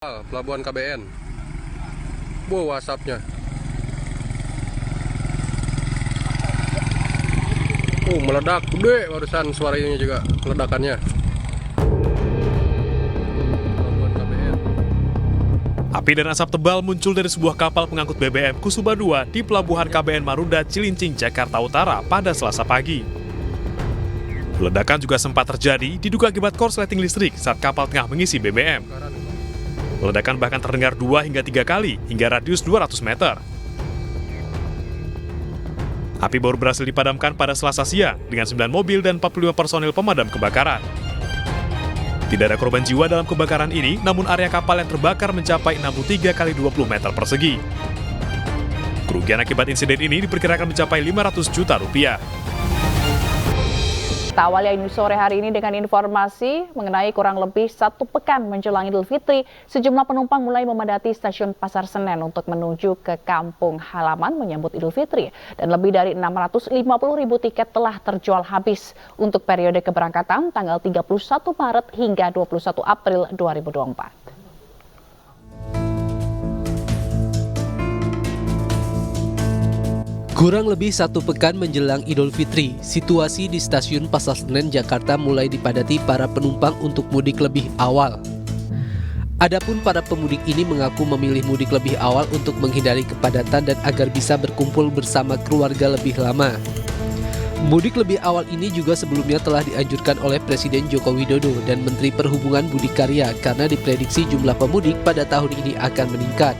Pelabuhan KBN. Wow, asapnya. Meledak gede barusan suaranya juga ledakannya. Pelabuhan KBN. Api dan asap tebal muncul dari sebuah kapal pengangkut BBM Kusuba II di Pelabuhan KBN Marunda, Cilincing, Jakarta Utara pada Selasa pagi. Ledakan juga sempat terjadi diduga akibat korsleting listrik saat kapal tengah mengisi BBM. Ledakan bahkan terdengar 2 hingga 3 kali hingga radius 200 meter. Api baru berhasil dipadamkan pada Selasa siang dengan 9 mobil dan 45 personil pemadam kebakaran. Tidak ada korban jiwa dalam kebakaran ini, namun area kapal yang terbakar mencapai 63 kali 20 meter persegi. Kerugian akibat insiden ini diperkirakan mencapai 500 juta rupiah. Kita awali sore hari ini dengan informasi mengenai kurang lebih 1 pekan menjelang Idul Fitri, sejumlah penumpang mulai memadati stasiun Pasar Senen untuk menuju ke kampung halaman menyambut Idul Fitri. Dan lebih dari 650.000 tiket telah terjual habis untuk periode keberangkatan tanggal 31 Maret hingga 21 April 2024. Kurang lebih 1 pekan menjelang Idul Fitri, situasi di stasiun Pasar Senen, Jakarta mulai dipadati para penumpang untuk mudik lebih awal. Adapun para pemudik ini mengaku memilih mudik lebih awal untuk menghindari kepadatan dan agar bisa berkumpul bersama keluarga lebih lama. Mudik lebih awal ini juga sebelumnya telah dianjurkan oleh Presiden Joko Widodo dan Menteri Perhubungan Budi Karya karena diprediksi jumlah pemudik pada tahun ini akan meningkat.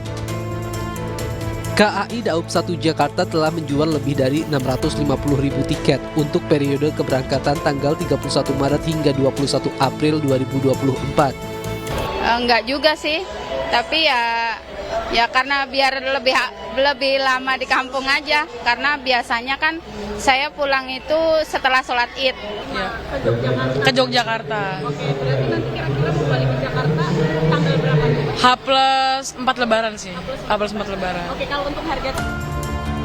KAI Daob 1 Jakarta telah menjual lebih dari 650.000 tiket untuk periode keberangkatan tanggal 31 Maret hingga 21 April 2024. Enggak juga sih, tapi ya karena biar lebih lama di kampung aja, karena biasanya kan saya pulang itu setelah sholat Id. Ya, ke Yogyakarta. Oke, berarti nanti kira-kira mau balik ke Jakarta tanggal berapa? H+4 lebaran sih. H+4 lebaran. Oke, kalau untuk harga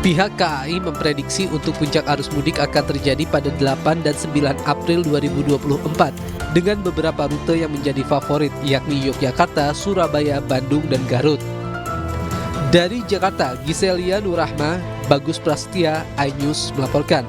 Pihak KAI memprediksi untuk puncak arus mudik akan terjadi pada 8 dan 9 April 2024 dengan beberapa rute yang menjadi favorit yakni Yogyakarta, Surabaya, Bandung, dan Garut. Dari Jakarta, Giselia Nurrahma, Bagus Prasetya, iNews melaporkan.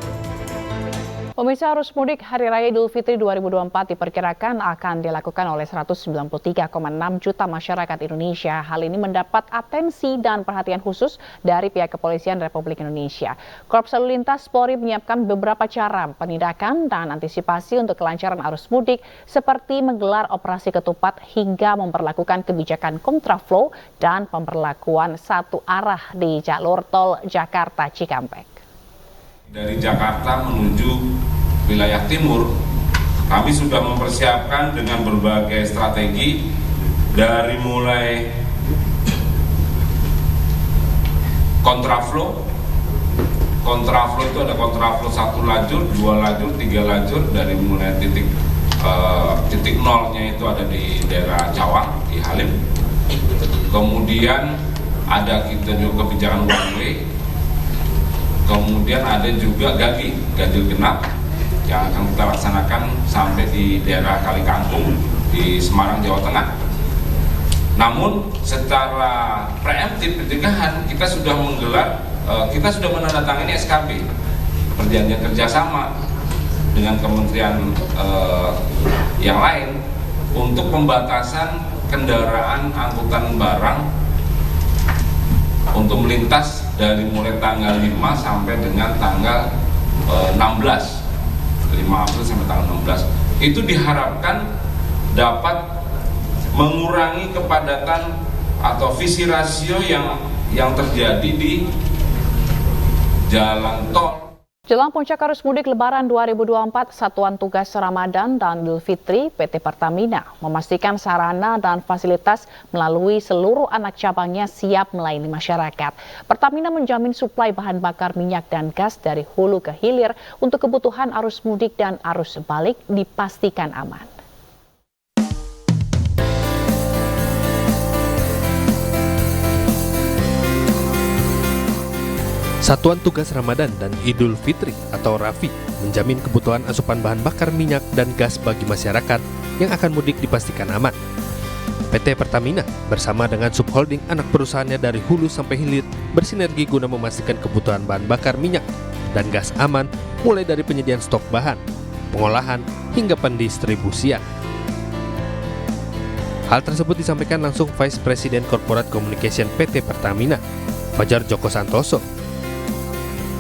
Pemirsa, arus mudik Hari Raya Idul Fitri 2024 diperkirakan akan dilakukan oleh 193,6 juta masyarakat Indonesia. Hal ini mendapat atensi dan perhatian khusus dari pihak Kepolisian Republik Indonesia. Korps Lalu Lintas Polri menyiapkan beberapa cara penindakan dan antisipasi untuk kelancaran arus mudik seperti menggelar operasi ketupat hingga memperlakukan kebijakan kontraflow dan pemberlakuan satu arah di jalur tol Jakarta Cikampek. Dari Jakarta menuju wilayah timur, kami sudah mempersiapkan dengan berbagai strategi dari mulai kontraflow. Kontraflow itu ada kontraflow 1 lajur, 2 lajur, 3 lajur dari mulai titik nolnya itu ada di daerah Cawang, di Halim. Kemudian ada kita juga kebijakan one way. Kemudian ada juga ganjil genap yang akan kita laksanakan sampai di daerah Kali Kangkung di Semarang, Jawa Tengah. Namun secara preemptif pencegahan kita sudah menandatangani SKB, perjanjian kerjasama dengan kementerian yang lain untuk pembatasan kendaraan angkutan barang untuk melintas dari mulai tanggal 5 sampai dengan tanggal 16, 5 April sampai tanggal 16. Itu diharapkan dapat mengurangi kepadatan atau visi rasio yang terjadi di jalan tol. Jelang puncak arus mudik Lebaran 2024, Satuan Tugas Ramadan dan Idul Fitri PT Pertamina memastikan sarana dan fasilitas melalui seluruh anak cabangnya siap melayani masyarakat. Pertamina menjamin suplai bahan bakar minyak dan gas dari hulu ke hilir untuk kebutuhan arus mudik dan arus balik dipastikan aman. Satuan Tugas Ramadan dan Idul Fitri atau RAFI menjamin kebutuhan asupan bahan bakar minyak dan gas bagi masyarakat yang akan mudik dipastikan aman. PT Pertamina bersama dengan subholding anak perusahaannya dari hulu sampai hilir bersinergi guna memastikan kebutuhan bahan bakar minyak dan gas aman mulai dari penyediaan stok bahan, pengolahan, hingga pendistribusian. Hal tersebut disampaikan langsung Vice President Corporate Communication PT Pertamina, Fajar Joko Santoso.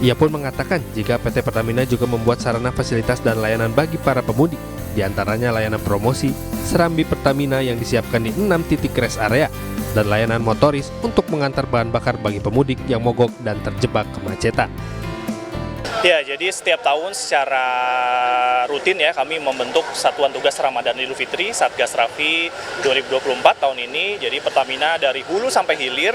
Ia pun mengatakan jika PT Pertamina juga membuat sarana fasilitas dan layanan bagi para pemudik, di antaranya layanan promosi, serambi Pertamina yang disiapkan di 6 titik rest area, dan layanan motoris untuk mengantar bahan bakar bagi pemudik yang mogok dan terjebak kemacetan. Ya, jadi setiap tahun secara rutin ya kami membentuk Satuan Tugas Ramadan Idul Fitri Satgas Rafi 2024 tahun ini. Jadi Pertamina dari hulu sampai hilir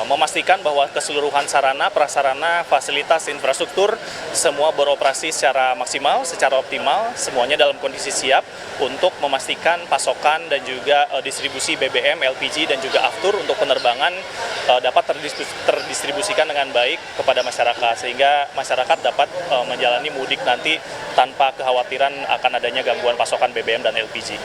memastikan bahwa keseluruhan sarana, prasarana, fasilitas, infrastruktur semua beroperasi secara maksimal, secara optimal, semuanya dalam kondisi siap untuk memastikan pasokan dan juga distribusi BBM, LPG dan juga aftur untuk penerbangan dapat terdistribusikan dengan baik kepada masyarakat sehingga masyarakat dapat menjalani mudik nanti tanpa kekhawatiran akan adanya gangguan pasokan BBM dan LPG.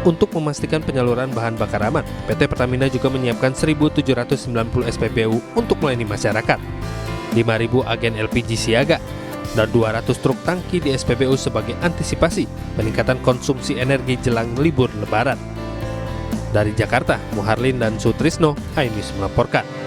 Untuk memastikan penyaluran bahan bakar aman, PT Pertamina juga menyiapkan 1.790 SPBU untuk melayani masyarakat, 5.000 agen LPG siaga, dan 200 truk tangki di SPBU sebagai antisipasi peningkatan konsumsi energi jelang libur Lebaran. Dari Jakarta, Muharlin dan Sutrisno, iNews melaporkan.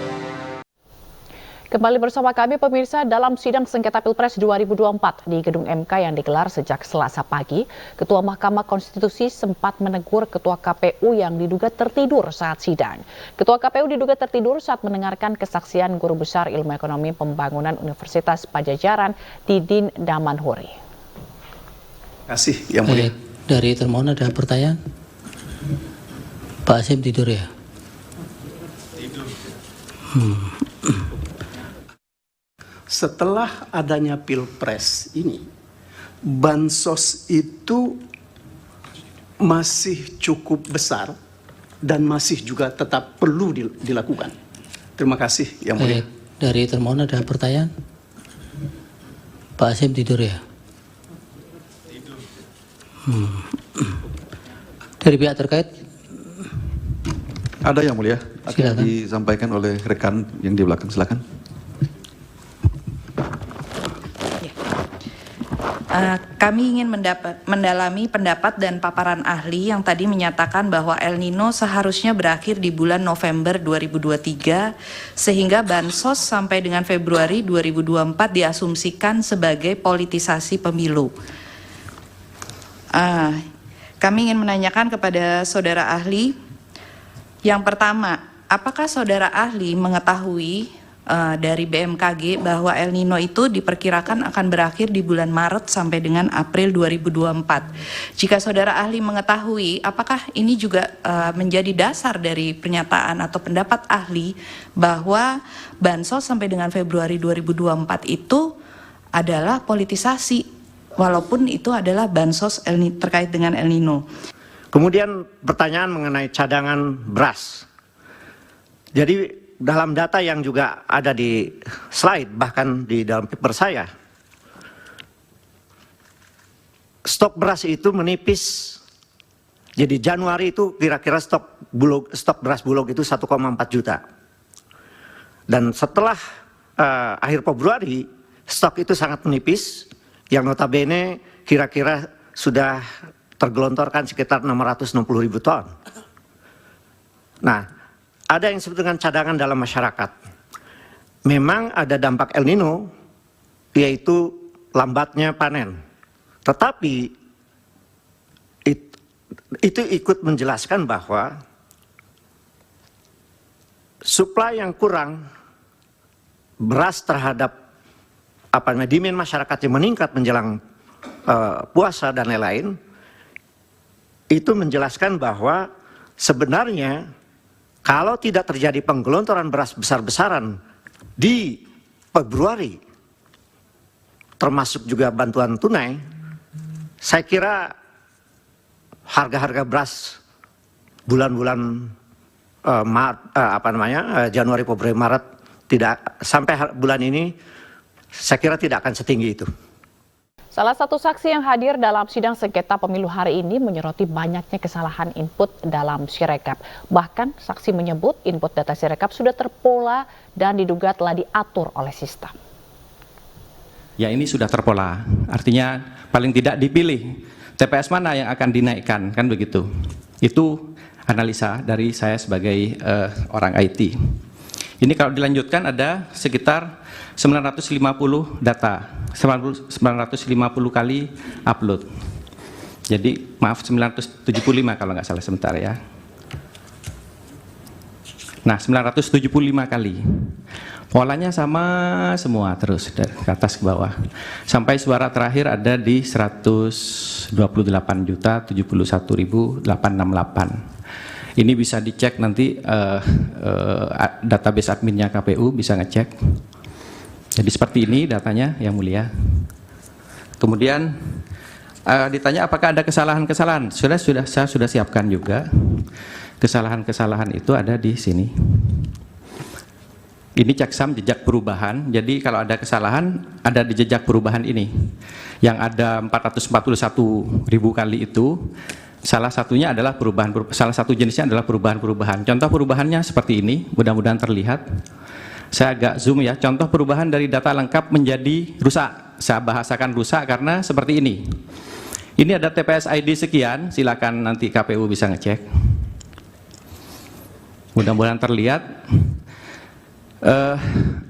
Kembali bersama kami pemirsa dalam sidang sengketa Pilpres 2024 di Gedung MK yang digelar sejak Selasa pagi, Ketua Mahkamah Konstitusi sempat menegur Ketua KPU yang diduga tertidur saat sidang. Ketua KPU diduga tertidur saat mendengarkan kesaksian Guru Besar Ilmu Ekonomi Pembangunan Universitas Pajajaran, Didin Damanhuri. Terima kasih, Yang Mulia. Dari termohon ada pertanyaan? Pak Hasim tidur ya? Tidur. Setelah adanya Pilpres ini, bansos itu masih cukup besar dan masih juga tetap perlu dilakukan. Terima kasih, Yang Mulia. Dari termohon ada pertanyaan? Pak Hasim tidur ya? Tidur. Dari pihak terkait? Ada, Yang Mulia. Akan Silakan. disampaikan oleh rekan yang di belakang. Silakan. Kami ingin mendalami pendapat dan paparan ahli yang tadi menyatakan bahwa El Nino seharusnya berakhir di bulan November 2023 sehingga bansos sampai dengan Februari 2024 diasumsikan sebagai politisasi pemilu. Kami ingin menanyakan kepada saudara ahli, yang pertama, apakah saudara ahli mengetahui dari BMKG bahwa El Nino itu diperkirakan akan berakhir di bulan Maret sampai dengan April 2024. Jika saudara ahli mengetahui, apakah ini juga menjadi dasar dari pernyataan atau pendapat ahli bahwa bansos sampai dengan Februari 2024 itu adalah politisasi, walaupun itu adalah bansos terkait dengan El Nino. Kemudian pertanyaan mengenai cadangan beras. Jadi dalam data yang juga ada di slide, bahkan di dalam paper saya, stok beras itu menipis. Jadi Januari itu kira-kira stok beras Bulog itu 1,4 juta. Dan setelah akhir Februari, stok itu sangat menipis, yang notabene kira-kira sudah tergelontorkan sekitar 660.000 ton. Nah, ada yang disebut dengan cadangan dalam masyarakat. Memang ada dampak El Nino, yaitu lambatnya panen. Tetapi itu ikut menjelaskan bahwa suplai yang kurang beras terhadap demand masyarakat yang meningkat menjelang puasa dan lain-lain, itu menjelaskan bahwa sebenarnya kalau tidak terjadi penggelontoran beras besar-besaran di Februari, termasuk juga bantuan tunai, saya kira harga-harga beras bulan-bulan Januari, Februari, Maret tidak sampai bulan ini, saya kira tidak akan setinggi itu. Salah satu saksi yang hadir dalam sidang sengketa pemilu hari ini menyoroti banyaknya kesalahan input dalam Sirekap. Bahkan saksi menyebut input data Sirekap sudah terpola dan diduga telah diatur oleh sistem. Ya, ini sudah terpola, artinya paling tidak dipilih TPS mana yang akan dinaikkan, kan begitu. Itu analisa dari saya sebagai orang IT. Ini kalau dilanjutkan ada sekitar 950 data, 950 kali upload. Jadi maaf 975 kalau nggak salah, sebentar ya. Nah 975 kali. Polanya sama semua terus dari atas ke bawah. Sampai suara terakhir ada di 128.071.868. Ini bisa dicek nanti database adminnya KPU bisa ngecek. Jadi seperti ini datanya yang mulia. Kemudian ditanya apakah ada kesalahan-kesalahan. Saya sudah siapkan juga. Kesalahan-kesalahan itu ada di sini. Ini checksum jejak perubahan. Jadi kalau ada kesalahan ada di jejak perubahan ini. Yang ada 441.000 kali itu. Salah satunya adalah salah satu jenisnya adalah perubahan-perubahan. Contoh perubahannya seperti ini, mudah-mudahan terlihat. Saya agak zoom ya. Contoh perubahan dari data lengkap menjadi rusak. Saya bahasakan rusak karena seperti ini. Ini ada TPS ID sekian, silakan nanti KPU bisa ngecek. Mudah-mudahan terlihat.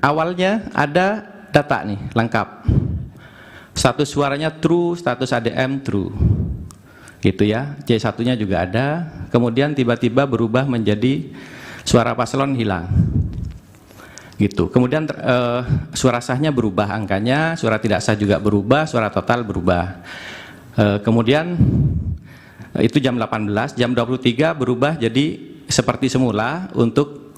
Awalnya ada data nih, lengkap. Status suaranya true, status ADM true. Gitu ya, C1-nya juga ada, kemudian tiba-tiba berubah menjadi suara paslon hilang. Gitu. Kemudian suara sahnya berubah angkanya, suara tidak sah juga berubah, suara total berubah. Kemudian itu jam 18, jam 23 berubah jadi seperti semula untuk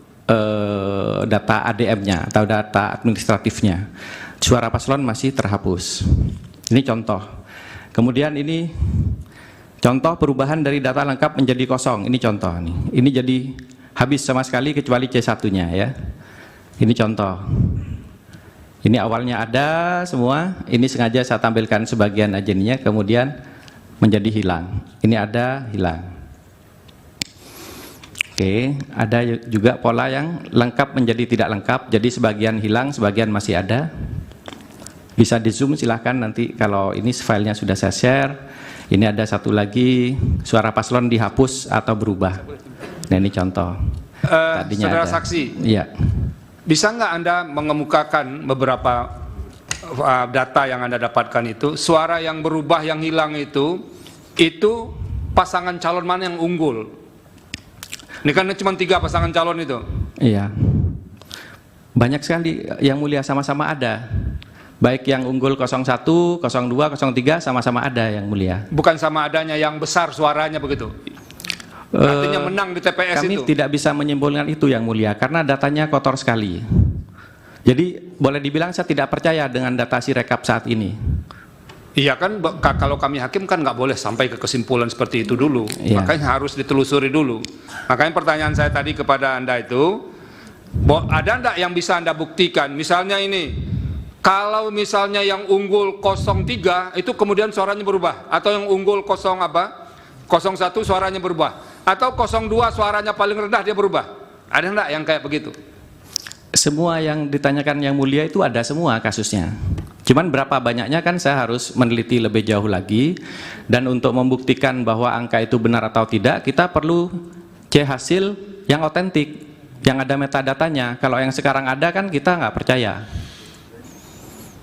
data ADM-nya atau data administratifnya. Suara paslon masih terhapus. Ini contoh. Kemudian ini contoh perubahan dari data lengkap menjadi kosong. Ini contoh nih. Ini jadi habis sama sekali kecuali C1-nya ya. Ini contoh. Ini awalnya ada semua. Ini sengaja saya tampilkan sebagian agennya, kemudian menjadi hilang. Ini ada, hilang. Oke, ada juga pola yang lengkap menjadi tidak lengkap. Jadi sebagian hilang, sebagian masih ada. Bisa di zoom silahkan nanti kalau ini filenya sudah saya share. Ini ada satu lagi, suara paslon dihapus atau berubah. Nah ini contoh. Saudara ada. Saksi, iya. Bisa nggak Anda mengemukakan beberapa data yang Anda dapatkan itu, suara yang berubah, yang hilang itu pasangan calon mana yang unggul? Ini kan cuma 3 pasangan calon itu. Iya. Banyak sekali yang mulia, sama-sama ada. Baik yang unggul 01, 02, 03 sama-sama ada yang mulia. Bukan sama adanya, yang besar suaranya begitu. Artinya menang di TPS kami itu. Kami tidak bisa menyimpulkan itu yang mulia karena datanya kotor sekali. Jadi boleh dibilang saya tidak percaya dengan data Sirekap saat ini. Iya kan, kalau kami hakim kan nggak boleh sampai ke kesimpulan seperti itu dulu. Iya. Makanya harus ditelusuri dulu. Makanya pertanyaan saya tadi kepada Anda itu, ada enggak yang bisa Anda buktikan? Misalnya ini, kalau misalnya yang unggul 03 itu kemudian suaranya berubah, atau yang unggul 01 suaranya berubah, atau 02 suaranya paling rendah dia berubah. Ada enggak yang kayak begitu? Semua yang ditanyakan yang mulia itu ada semua kasusnya. Cuman berapa banyaknya kan saya harus meneliti lebih jauh lagi, dan untuk membuktikan bahwa angka itu benar atau tidak kita perlu C hasil yang otentik, yang ada metadatanya. Kalau yang sekarang ada kan kita nggak percaya.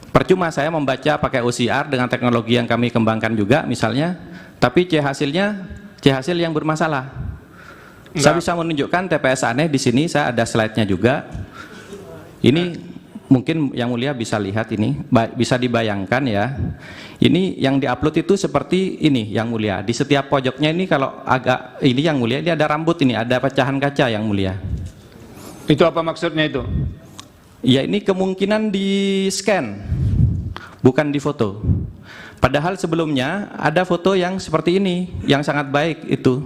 Percuma saya membaca pakai OCR dengan teknologi yang kami kembangkan juga misalnya, tapi C hasilnya C hasil yang bermasalah. Enggak. Saya bisa menunjukkan TPS aneh di sini, saya ada slide-nya juga. Ini mungkin yang mulia bisa lihat ini, bisa dibayangkan ya. Ini yang diupload itu seperti ini yang mulia. Di setiap pojoknya ini kalau agak ini yang mulia, ini ada rambut, ini ada pecahan kaca yang mulia. Itu apa maksudnya itu? Ya ini kemungkinan di scan, bukan di foto. Padahal sebelumnya ada foto yang seperti ini, yang sangat baik itu.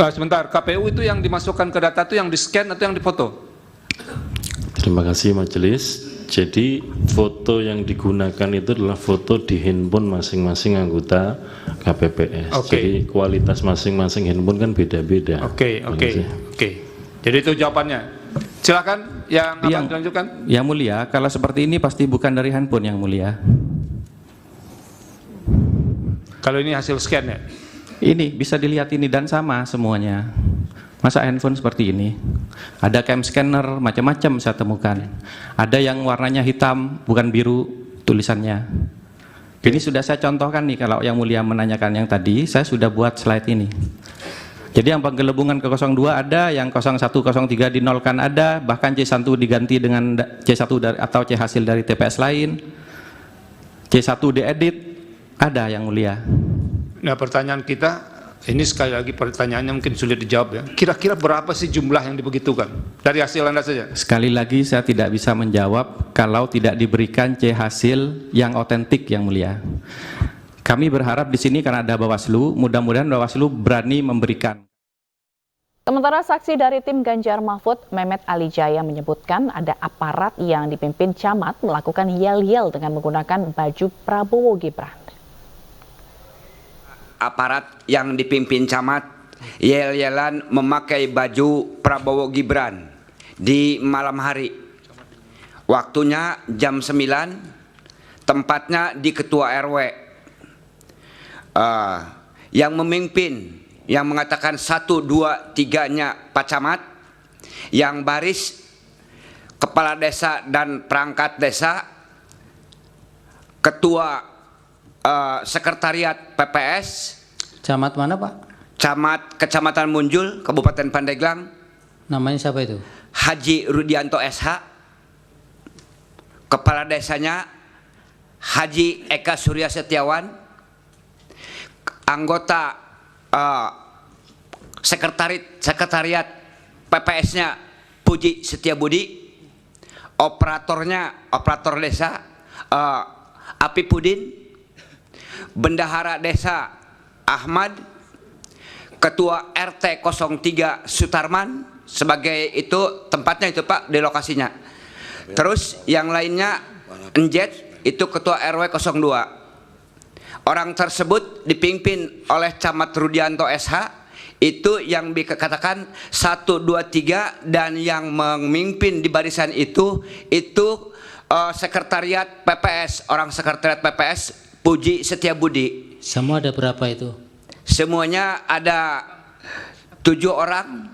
Sebentar, KPU itu yang dimasukkan ke data itu yang di scan atau yang di foto? Terima kasih majelis. Jadi foto yang digunakan itu adalah foto di handphone masing-masing anggota KPPS. Jadi kualitas masing-masing handphone kan beda-beda. Oke. Jadi itu jawabannya. Silakan yang akan dilanjutkan. Yang mulia, kalau seperti ini pasti bukan dari handphone yang mulia. Kalau ini hasil scan ya? Ini bisa dilihat ini dan sama semuanya. Masa handphone seperti ini? Ada cam scanner, macam-macam saya temukan. Ada yang warnanya hitam, bukan biru tulisannya. Ini sudah saya contohkan nih, kalau yang mulia menanyakan yang tadi, saya sudah buat slide ini. Jadi yang penggelembungan ke 02 ada, yang 01, 03 dinolkan ada, bahkan C1 diganti dengan C1 dari, atau C hasil dari TPS lain. C1 diedit, ada yang mulia. Nah, pertanyaan kita, ini sekali lagi pertanyaannya mungkin sulit dijawab ya. Kira-kira berapa sih jumlah yang dibegitukan? Dari hasil Anda saja. Sekali lagi saya tidak bisa menjawab kalau tidak diberikan C hasil yang otentik yang mulia. Kami berharap di sini karena ada Bawaslu, mudah-mudahan Bawaslu berani memberikan. Sementara saksi dari tim Ganjar Mahfud, Mehmet Ali Jaya menyebutkan ada aparat yang dipimpin camat melakukan yel-yel dengan menggunakan baju Prabowo Gibran. Aparat yang dipimpin camat yel-yelan memakai baju Prabowo Gibran di malam hari. Waktunya jam 9, tempatnya di Ketua RW. Yang memimpin, yang mengatakan 1, 2, 3-nya Pak Camat, yang baris Kepala Desa dan Perangkat Desa, Ketua Sekretariat PPS. Camat mana Pak? Camat Kecamatan Munjul, Kabupaten Pandeglang. Namanya siapa itu? Haji Rudianto SH. Kepala Desanya Haji Eka Surya Setiawan. Anggota sekretariat PPS-nya Puji Setiabudi, operator desa Api Pudin, bendahara desa Ahmad, ketua RT 03 Sutarman, sebagai itu tempatnya itu Pak, di lokasinya. Terus yang lainnya Enjet, itu ketua RW 02. Orang tersebut dipimpin oleh Camat Rudianto SH, itu yang dikatakan 1, 2, 3, dan yang memimpin di barisan itu sekretariat PPS, orang sekretariat PPS Puji Setiabudi. Semua ada berapa itu? Semuanya ada 7 orang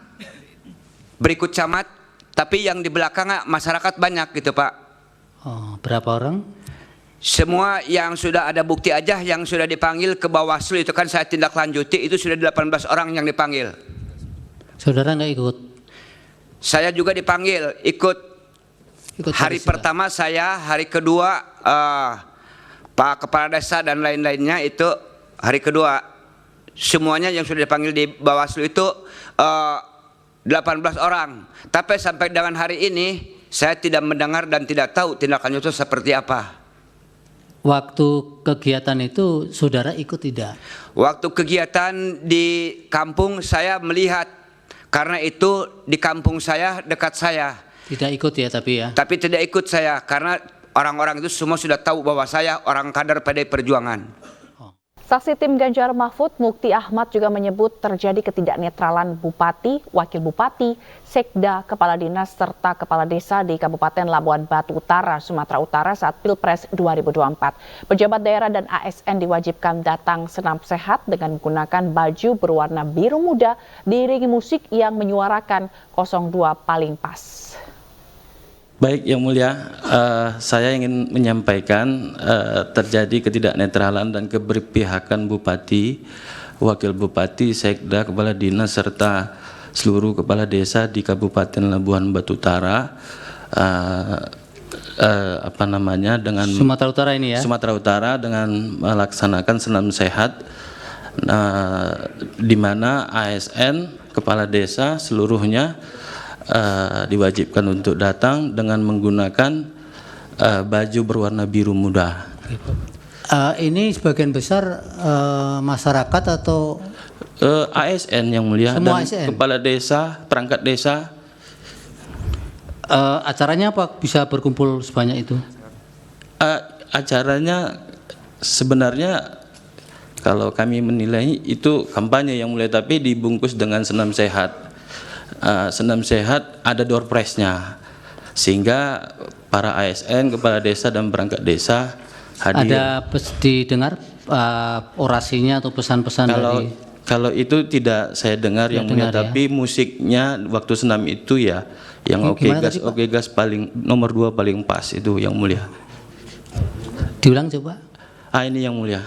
berikut camat, tapi yang di belakangnya masyarakat banyak gitu Pak. Oh, berapa orang? Semua yang sudah ada bukti aja yang sudah dipanggil ke Bawaslu itu kan saya tindak lanjuti, itu sudah 18 orang yang dipanggil. Saudara nggak ikut? Saya juga dipanggil, ikut hari pertama saya, hari kedua Pak Kepala Desa dan lain-lainnya itu hari kedua. Semuanya yang sudah dipanggil di Bawaslu itu 18 orang. Tapi sampai dengan hari ini saya tidak mendengar dan tidak tahu tindakannya itu seperti apa. Waktu kegiatan itu saudara ikut tidak? Waktu kegiatan di kampung saya melihat, karena itu di kampung saya, dekat saya. Tidak ikut ya tapi ya? Tapi tidak ikut saya, karena orang-orang itu semua sudah tahu bahwa saya orang kader PDI Perjuangan. Saksi tim Ganjar Mahfud, Mukti Ahmad juga menyebut terjadi ketidaknetralan Bupati, Wakil Bupati, Sekda, Kepala Dinas, serta Kepala Desa di Kabupaten Labuan Batu Utara, Sumatera Utara saat Pilpres 2024. Pejabat daerah dan ASN diwajibkan datang senam sehat dengan menggunakan baju berwarna biru muda diiringi musik yang menyuarakan 02 paling pas. Baik, Yang Mulia, saya ingin menyampaikan terjadi ketidaknetralan dan keberpihakan Bupati, Wakil Bupati, Sekda, Kepala Dinas, serta seluruh Kepala Desa di Kabupaten Labuan Batu Utara, dengan Sumatera Utara ini ya? Sumatera Utara dengan melaksanakan senam sehat, di mana ASN, Kepala Desa seluruhnya diwajibkan untuk datang dengan menggunakan baju berwarna biru muda. Ini sebagian besar masyarakat atau ASN Yang Mulia, semua dan ASN? Kepala Desa, Perangkat Desa. Acaranya apa bisa berkumpul sebanyak itu? Acaranya sebenarnya kalau kami menilai itu kampanye yang mulai, tapi dibungkus dengan senam sehat. Senam sehat ada door prize-nya, sehingga para ASN, kepala desa dan perangkat desa hadir. Ada didengar orasinya atau pesan-pesan dari? Kalau itu tidak saya dengar yang mulia, tapi musiknya waktu senam itu ya yang oke gas paling nomor 2 paling pas itu yang mulia. Diulang coba. Ini yang mulia.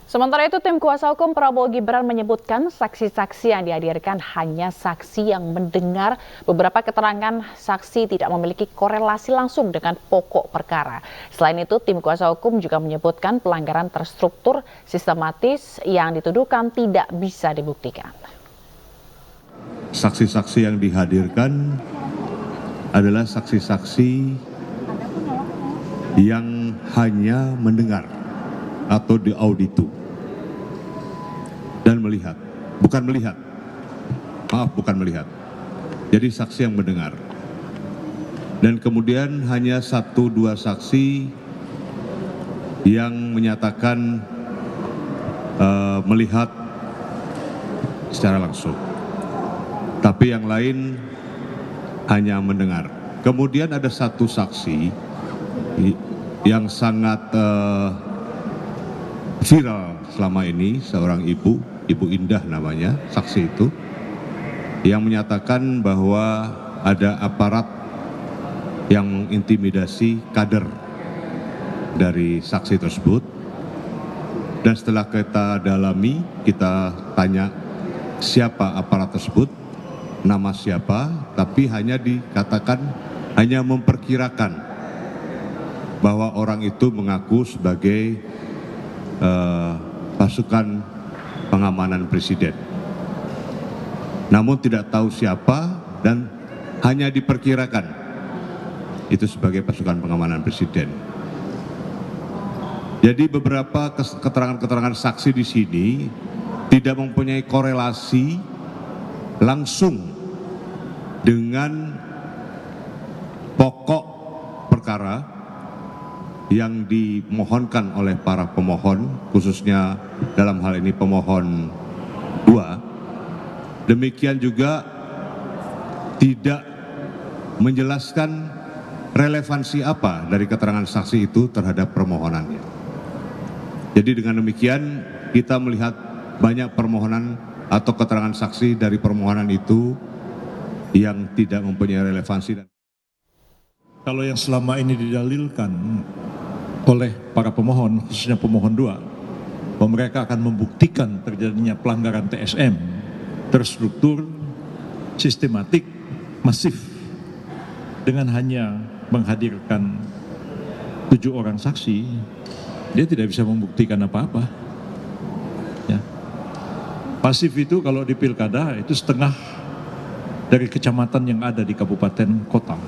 Sementara itu, tim kuasa hukum Prabowo Gibran menyebutkan saksi-saksi yang dihadirkan hanya saksi yang mendengar. Beberapa keterangan saksi tidak memiliki korelasi langsung dengan pokok perkara. Selain itu, tim kuasa hukum juga menyebutkan pelanggaran terstruktur sistematis yang dituduhkan tidak bisa dibuktikan. Saksi-saksi yang dihadirkan adalah saksi-saksi yang hanya mendengar atau diauditu dan melihat, bukan melihat. Jadi saksi yang mendengar. Dan kemudian hanya 1-2 saksi yang menyatakan melihat secara langsung. Tapi yang lain hanya mendengar. Kemudian ada 1 saksi yang sangat viral selama ini, seorang ibu Indah namanya, saksi itu, yang menyatakan bahwa ada aparat yang mengintimidasi kader dari saksi tersebut. Dan setelah kita dalami, kita tanya siapa aparat tersebut, nama siapa, tapi hanya dikatakan, hanya memperkirakan bahwa orang itu mengaku sebagai pasukan pengamanan presiden. Namun tidak tahu siapa dan hanya diperkirakan itu sebagai pasukan pengamanan presiden. Jadi beberapa keterangan-keterangan saksi di sini tidak mempunyai korelasi langsung dengan pokok perkara yang dimohonkan oleh para pemohon, khususnya dalam hal ini pemohon 2. Demikian juga tidak menjelaskan relevansi apa dari keterangan saksi itu terhadap permohonannya. Jadi dengan demikian kita melihat banyak permohonan atau keterangan saksi dari permohonan itu yang tidak mempunyai relevansi. Kalau yang selama ini didalilkan oleh para pemohon, khususnya pemohon 2, bahwa mereka akan membuktikan terjadinya pelanggaran TSM, terstruktur, sistematik, masif, dengan hanya menghadirkan 7 orang saksi, dia tidak bisa membuktikan apa-apa. Ya. Pasif itu kalau di pilkada itu setengah dari kecamatan yang ada di kabupaten kota.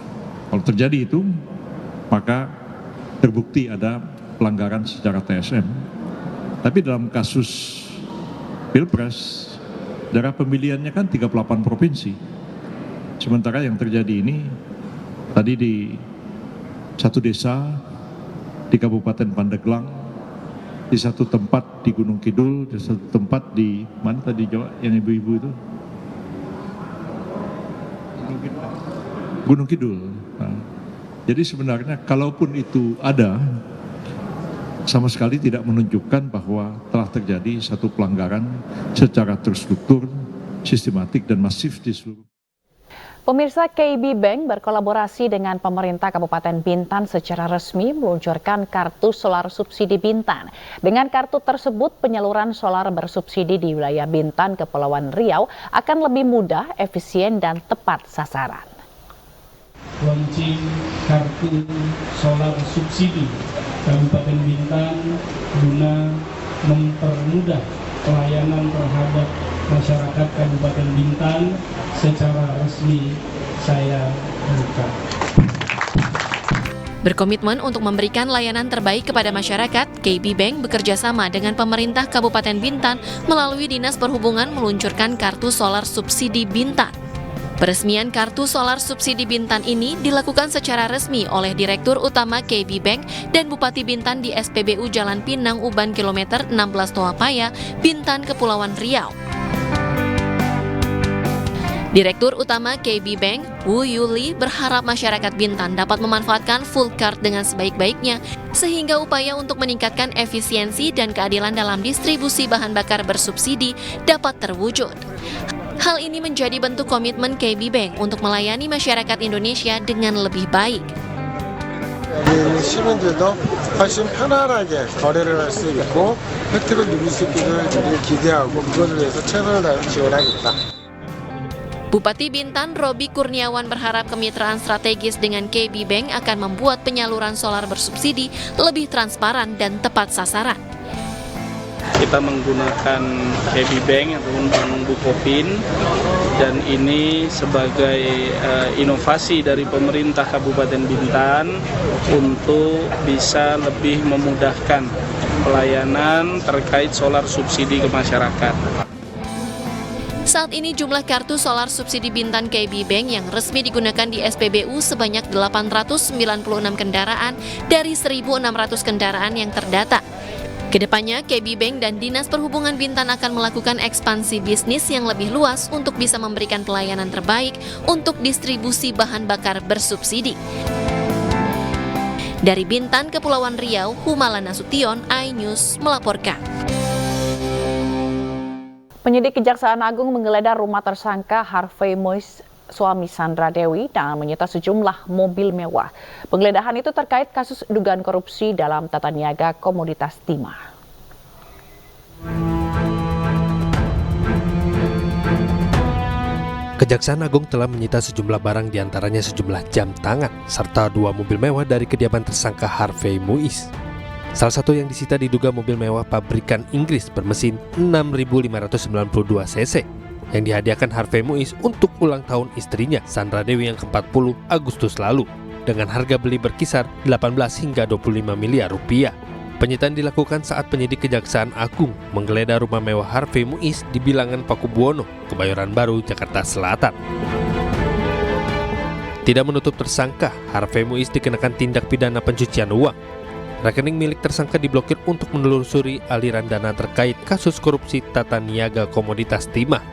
Kalau terjadi itu, maka terbukti ada pelanggaran secara TSM. Tapi dalam kasus Pilpres, daerah pemilihannya kan 38 provinsi. Sementara yang terjadi ini, tadi di 1 desa di Kabupaten Pandeglang, di 1 tempat di Gunung Kidul, di 1 tempat di mana tadi Jawa yang ibu-ibu itu? Gunung Kidul. Nah, jadi sebenarnya kalaupun itu ada sama sekali tidak menunjukkan bahwa telah terjadi satu pelanggaran secara terstruktur, sistematik, dan masif di seluruh. Pemirsa, KB Bank berkolaborasi dengan pemerintah Kabupaten Bintan secara resmi meluncurkan kartu solar subsidi Bintan. Dengan kartu tersebut, penyaluran solar bersubsidi di wilayah Bintan, Kepulauan Riau akan lebih mudah, efisien, dan tepat sasaran. Launching kartu solar subsidi Kabupaten Bintan guna mempermudah pelayanan terhadap masyarakat Kabupaten Bintan secara resmi saya buka. Berkomitmen untuk memberikan layanan terbaik kepada masyarakat, KB Bank bekerja sama dengan pemerintah Kabupaten Bintan melalui Dinas Perhubungan meluncurkan kartu solar subsidi Bintan. Peresmian kartu solar subsidi Bintan ini dilakukan secara resmi oleh Direktur Utama KB Bank dan Bupati Bintan di SPBU Jalan Pinang Uban kilometer 16 Toapaya, Bintan, Kepulauan Riau. Direktur Utama KB Bank, Wu Yuli, berharap masyarakat Bintan dapat memanfaatkan full card dengan sebaik-baiknya, sehingga upaya untuk meningkatkan efisiensi dan keadilan dalam distribusi bahan bakar bersubsidi dapat terwujud. Hal ini menjadi bentuk komitmen KB Bank untuk melayani masyarakat Indonesia dengan lebih baik. 시민들도 훨씬 편안하게 거래를 할 수 있고 혜택을 누릴 수 있기를 기대하고 그것을 위해서 최선을 다해 지원하겠다. Bupati Bintan Robi Kurniawan berharap kemitraan strategis dengan KB Bank akan membuat penyaluran solar bersubsidi lebih transparan dan tepat sasaran. Kita menggunakan KB Bank ataupun Bank Bukopin, dan ini sebagai inovasi dari pemerintah Kabupaten Bintan untuk bisa lebih memudahkan pelayanan terkait solar subsidi ke masyarakat. Saat ini jumlah kartu solar subsidi Bintan KB Bank yang resmi digunakan di SPBU sebanyak 896 kendaraan dari 1.600 kendaraan yang terdata. Kedepannya, KB Bank dan Dinas Perhubungan Bintan akan melakukan ekspansi bisnis yang lebih luas untuk bisa memberikan pelayanan terbaik untuk distribusi bahan bakar bersubsidi. Dari Bintan, Kepulauan Riau, Humala Nasution, iNews melaporkan. Penyidik Kejaksaan Agung menggeledah rumah tersangka Harvey Moise, suami Sandra Dewi, dan menyita sejumlah mobil mewah. Penggeledahan itu terkait kasus dugaan korupsi dalam tata niaga komoditas timah. Kejaksaan Agung telah menyita sejumlah barang, diantaranya sejumlah jam tangan serta 2 mobil mewah dari kediaman tersangka Harvey Moise. Salah satu yang disita diduga mobil mewah pabrikan Inggris bermesin 6.592 cc yang dihadiahkan Harvey Moise untuk ulang tahun istrinya Sandra Dewi yang ke-40 Agustus lalu dengan harga beli berkisar 18 hingga 25 miliar rupiah. Penyitaan dilakukan saat penyidik Kejaksaan Agung menggeledah rumah mewah Harvey Moise di Bilangan Pakubuwono, Kebayoran Baru, Jakarta Selatan. Tidak menutup tersangka, Harvey Moise dikenakan tindak pidana pencucian uang. Rekening milik tersangka diblokir untuk menelusuri aliran dana terkait kasus korupsi tata niaga komoditas timah.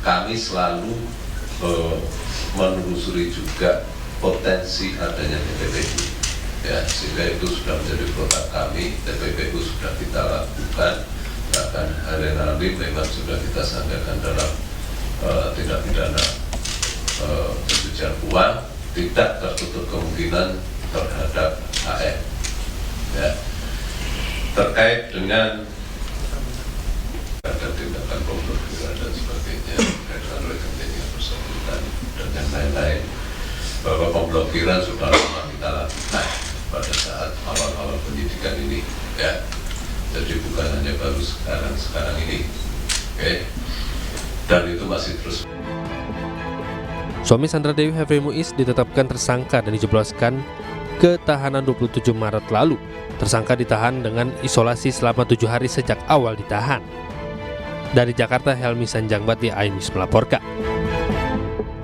Kami selalu menelusuri juga potensi adanya TPPU, ya, sehingga itu sudah menjadi produk kami. TPPU sudah kita lakukan, bahkan hari nanti memang sudah kita sangkakan dalam tindak pidana pencucian uang, tidak tertutup kemungkinan terhadap AF, ya, terkait dengan ada tindakan pemblokiran dan sebagainya dengan rekening yang bersangkutan dan yang lain-lain, bahwa pemblokiran sudah lama kita lakukan pada saat awal-awal penyidikan ini, ya, jadi bukan hanya baru sekarang ini, oke, dan itu masih terus. Suami Sandra Dewi, Harvey Moise, ditetapkan tersangka dan dijebloskan ke tahanan 27 Maret lalu. Tersangka ditahan dengan isolasi selama 7 hari sejak awal ditahan. Dari Jakarta, Helmi Sanjangbati, iNews melaporkan.